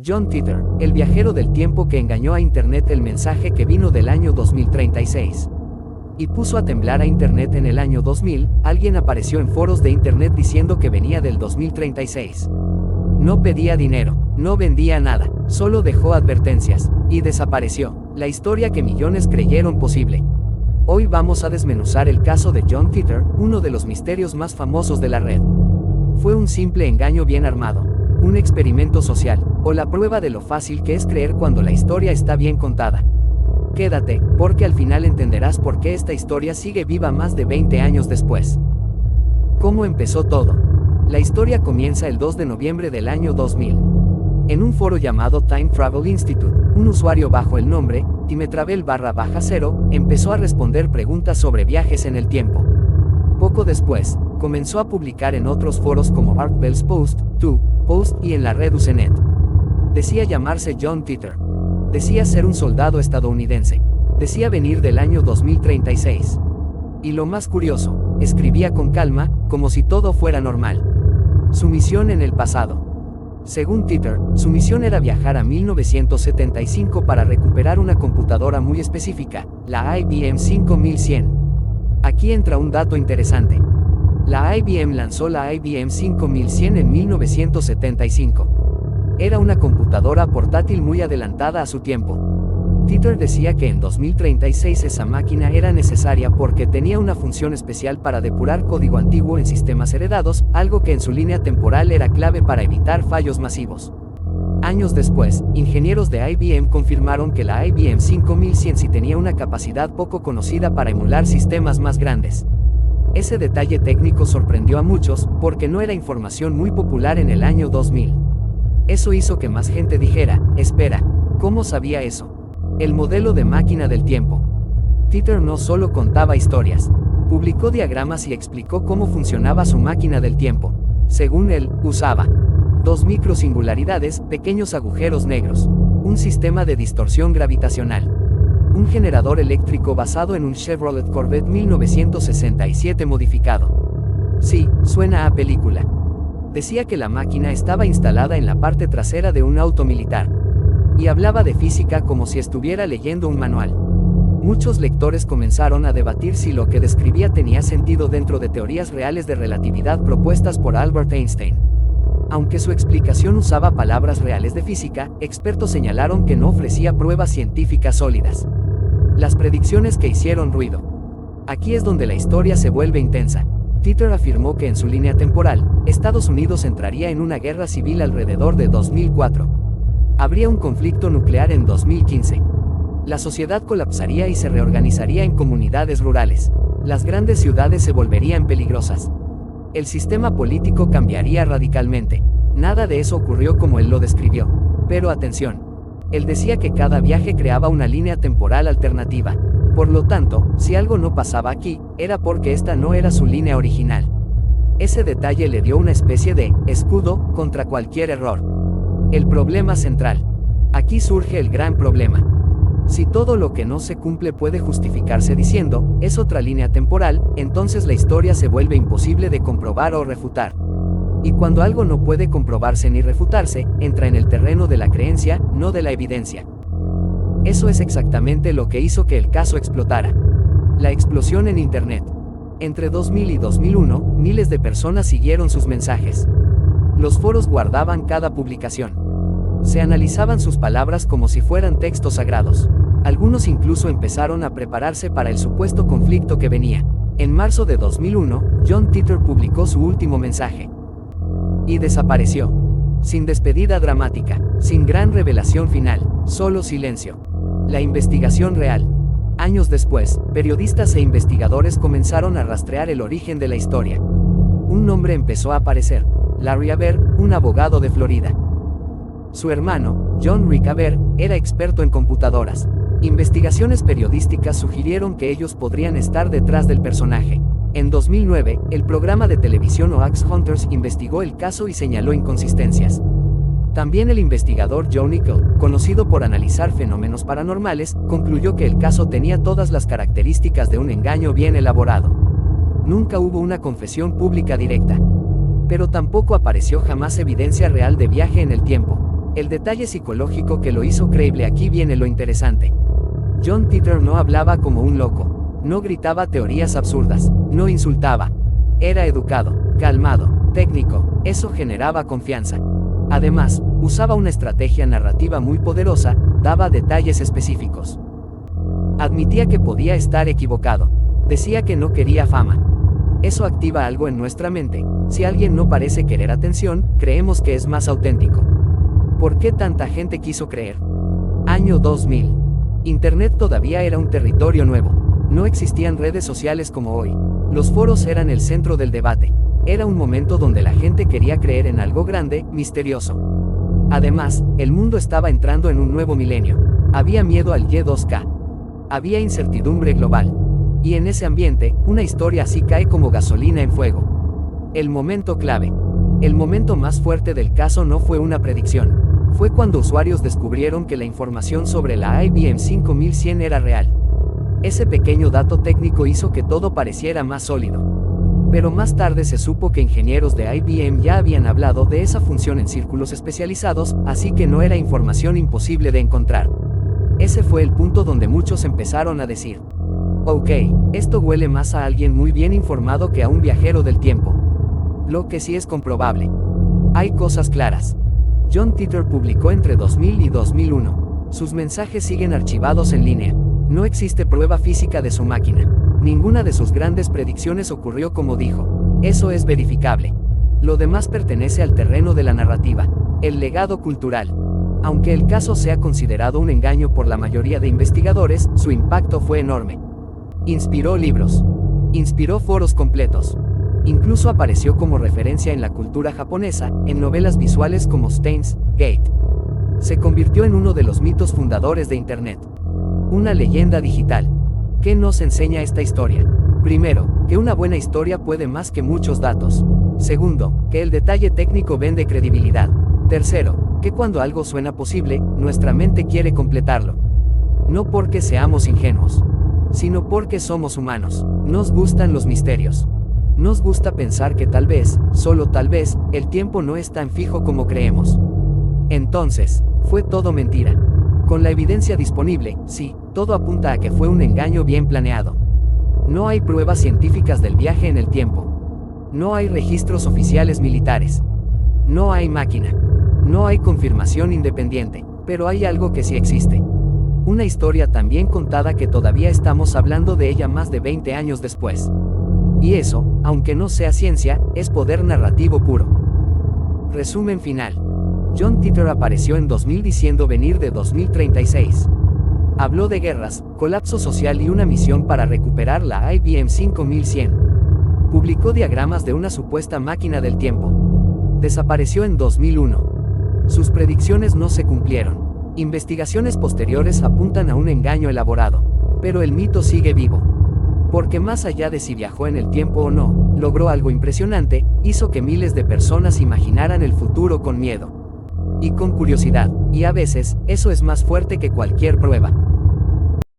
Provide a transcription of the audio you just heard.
John Titor, el viajero del tiempo que engañó a Internet el mensaje que vino del año 2036. Y puso a temblar a Internet en el año 2000, alguien apareció en foros de Internet diciendo que venía del 2036. No pedía dinero, no vendía nada, solo dejó advertencias, y desapareció, la historia que millones creyeron posible. Hoy vamos a desmenuzar el caso de John Titor, uno de los misterios más famosos de la red. ¿Fue un simple engaño bien armado, un experimento social, o la prueba de lo fácil que es creer cuando la historia está bien contada? Quédate, porque al final entenderás por qué esta historia sigue viva más de 20 años después. ¿Cómo empezó todo? La historia comienza el 2 de noviembre del año 2000. En un foro llamado Time Travel Institute, un usuario bajo el nombre timetravel_0 empezó a responder preguntas sobre viajes en el tiempo. Poco después, comenzó a publicar en otros foros como ArcBell's Post, Post y en la red Usenet. Decía llamarse John Titor. Decía ser un soldado estadounidense. Decía venir del año 2036. Y lo más curioso, escribía con calma, como si todo fuera normal. Su misión en el pasado. Según Titor, su misión era viajar a 1975 para recuperar una computadora muy específica, la IBM 5100. Aquí entra un dato interesante. La IBM lanzó la IBM 5100 en 1975. Era una computadora portátil muy adelantada a su tiempo. Titor decía que en 2036 esa máquina era necesaria porque tenía una función especial para depurar código antiguo en sistemas heredados, algo que en su línea temporal era clave para evitar fallos masivos. Años después, ingenieros de IBM confirmaron que la IBM 5100 sí tenía una capacidad poco conocida para emular sistemas más grandes. Ese detalle técnico sorprendió a muchos, porque no era información muy popular en el año 2000. Eso hizo que más gente dijera, espera, ¿cómo sabía eso? El modelo de máquina del tiempo. Titor no solo contaba historias, publicó diagramas y explicó cómo funcionaba su máquina del tiempo. Según él, usaba 2 microsingularidades, pequeños agujeros negros, un sistema de distorsión gravitacional, un generador eléctrico basado en un Chevrolet Corvette 1967 modificado. Sí, suena a película. Decía que la máquina estaba instalada en la parte trasera de un auto militar. Y hablaba de física como si estuviera leyendo un manual. Muchos lectores comenzaron a debatir si lo que describía tenía sentido dentro de teorías reales de relatividad propuestas por Albert Einstein. Aunque su explicación usaba palabras reales de física, expertos señalaron que no ofrecía pruebas científicas sólidas. Las predicciones que hicieron ruido. Aquí es donde la historia se vuelve intensa. Titor afirmó que en su línea temporal, Estados Unidos entraría en una guerra civil alrededor de 2004. Habría un conflicto nuclear en 2015. La sociedad colapsaría y se reorganizaría en comunidades rurales. Las grandes ciudades se volverían peligrosas. El sistema político cambiaría radicalmente. Nada de eso ocurrió como él lo describió. Pero atención. Él decía que cada viaje creaba una línea temporal alternativa. Por lo tanto, si algo no pasaba aquí, era porque esta no era su línea original. Ese detalle le dio una especie de escudo contra cualquier error. El problema central. Aquí surge el gran problema. Si todo lo que no se cumple puede justificarse diciendo, es otra línea temporal, entonces la historia se vuelve imposible de comprobar o refutar. Y cuando algo no puede comprobarse ni refutarse, entra en el terreno de la creencia, no de la evidencia. Eso es exactamente lo que hizo que el caso explotara. La explosión en Internet. Entre 2000 y 2001, miles de personas siguieron sus mensajes. Los foros guardaban cada publicación. Se analizaban sus palabras como si fueran textos sagrados. Algunos incluso empezaron a prepararse para el supuesto conflicto que venía. En marzo de 2001, John Titor publicó su último mensaje. Y desapareció. Sin despedida dramática, sin gran revelación final, solo silencio. La investigación real. Años después, periodistas e investigadores comenzaron a rastrear el origen de la historia. Un nombre empezó a aparecer. Larry Aver, un abogado de Florida. Su hermano, John Rick Aver, era experto en computadoras. Investigaciones periodísticas sugirieron que ellos podrían estar detrás del personaje. En 2009, el programa de televisión Oax Hunters investigó el caso y señaló inconsistencias. También el investigador Joe Nickell, conocido por analizar fenómenos paranormales, concluyó que el caso tenía todas las características de un engaño bien elaborado. Nunca hubo una confesión pública directa. Pero tampoco apareció jamás evidencia real de viaje en el tiempo. El detalle psicológico que lo hizo creíble. Aquí viene lo interesante. John Titor no hablaba como un loco, no gritaba teorías absurdas, no insultaba. Era educado, calmado, técnico, eso generaba confianza. Además, usaba una estrategia narrativa muy poderosa, daba detalles específicos. Admitía que podía estar equivocado. Decía que no quería fama. Eso activa algo en nuestra mente. Si alguien no parece querer atención, creemos que es más auténtico. ¿Por qué tanta gente quiso creer? Año 2000. Internet todavía era un territorio nuevo. No existían redes sociales como hoy. Los foros eran el centro del debate. Era un momento donde la gente quería creer en algo grande, misterioso. Además, el mundo estaba entrando en un nuevo milenio. Había miedo al Y2K. Había incertidumbre global. Y en ese ambiente, una historia así cae como gasolina en fuego. El momento clave. El momento más fuerte del caso no fue una predicción. Fue cuando usuarios descubrieron que la información sobre la IBM 5100 era real. Ese pequeño dato técnico hizo que todo pareciera más sólido. Pero más tarde se supo que ingenieros de IBM ya habían hablado de esa función en círculos especializados, así que no era información imposible de encontrar. Ese fue el punto donde muchos empezaron a decir: ok, esto huele más a alguien muy bien informado que a un viajero del tiempo. Lo que sí es comprobable. Hay cosas claras. John Titor publicó entre 2000 y 2001. Sus mensajes siguen archivados en línea. No existe prueba física de su máquina. Ninguna de sus grandes predicciones ocurrió como dijo. Eso es verificable. Lo demás pertenece al terreno de la narrativa, el legado cultural. Aunque el caso sea considerado un engaño por la mayoría de investigadores, su impacto fue enorme. Inspiró libros. Inspiró foros completos. Incluso apareció como referencia en la cultura japonesa, en novelas visuales como Steins Gate. Se convirtió en uno de los mitos fundadores de Internet. Una leyenda digital. ¿Qué nos enseña esta historia? Primero, que una buena historia puede más que muchos datos. Segundo, que el detalle técnico vende credibilidad. Tercero, que cuando algo suena posible, nuestra mente quiere completarlo. No porque seamos ingenuos, sino porque somos humanos. Nos gustan los misterios. Nos gusta pensar que tal vez, solo tal vez, el tiempo no es tan fijo como creemos. Entonces, ¿fue todo mentira? Con la evidencia disponible, sí, todo apunta a que fue un engaño bien planeado. No hay pruebas científicas del viaje en el tiempo. No hay registros oficiales militares. No hay máquina. No hay confirmación independiente, pero hay algo que sí existe. Una historia tan bien contada que todavía estamos hablando de ella más de 20 años después. Y eso, aunque no sea ciencia, es poder narrativo puro. Resumen final. John Titor apareció en 2000 diciendo venir de 2036. Habló de guerras, colapso social y una misión para recuperar la IBM 5100. Publicó diagramas de una supuesta máquina del tiempo. Desapareció en 2001. Sus predicciones no se cumplieron. Investigaciones posteriores apuntan a un engaño elaborado. Pero el mito sigue vivo. Porque más allá de si viajó en el tiempo o no, logró algo impresionante, hizo que miles de personas imaginaran el futuro con miedo. Y con curiosidad, y a veces, eso es más fuerte que cualquier prueba.